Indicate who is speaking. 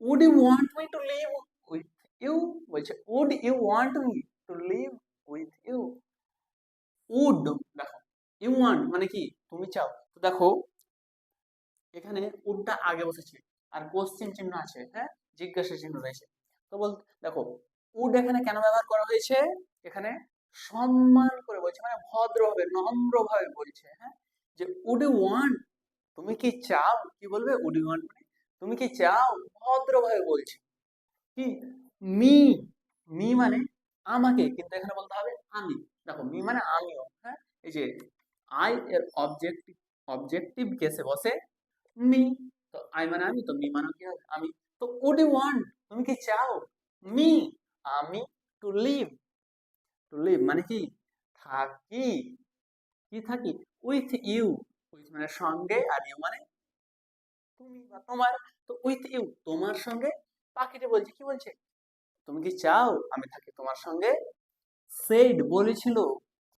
Speaker 1: Would you want me to live with you, বলছে would you want me to live with you. Would, দেখো you want মানে কি তুমি চাও, তো দেখো এখানে উডটা আগে বসেছে আর কোশ্চেন চিহ্ন আছে, হ্যাঁ, জিজ্ঞাসা চিহ্ন রয়েছে। তো দেখো উড এখানে কেন ব্যবহার করা হয়েছে, এখানে সম্মান করে বলছে, মানে ভদ্রভাবে নম্রভাবে বলছে, হ্যাঁ, যে উড ইউ ওয়ান্ট, তুমি কি চাও, কি বলবে উড ইউ ওয়ান্ট মানে তুমি কি চাও, ভদ্রভাবে বলছে। কি মি, মি মানে আমাকে, কিন্তু এখানে বলতে হবে আমি। দেখো মি মানে আমিও, হ্যাঁ, এই যে আই এর অবজেক্টিভ, অবজেক্টিভ কেসে বসে মি, তো আই মানে আমি, তো মি মানে কি হবে আমি। তো উড ইউ ওয়ান্ট তুমি কি চাও, মি আমি, টু লিভ, টু লিভ মানে কি থাকি, কি থাকি, উইথ ইউ, উইথ মানে সঙ্গে, আর ইউ মানে তুমি বা তোমার, তো উইথ ইউ তোমার সঙ্গে। পাখিটা বলছে, কি বলছে, তুমি কি চাও আমি থাকি তোমার সঙ্গে, সেইড বলেছিল,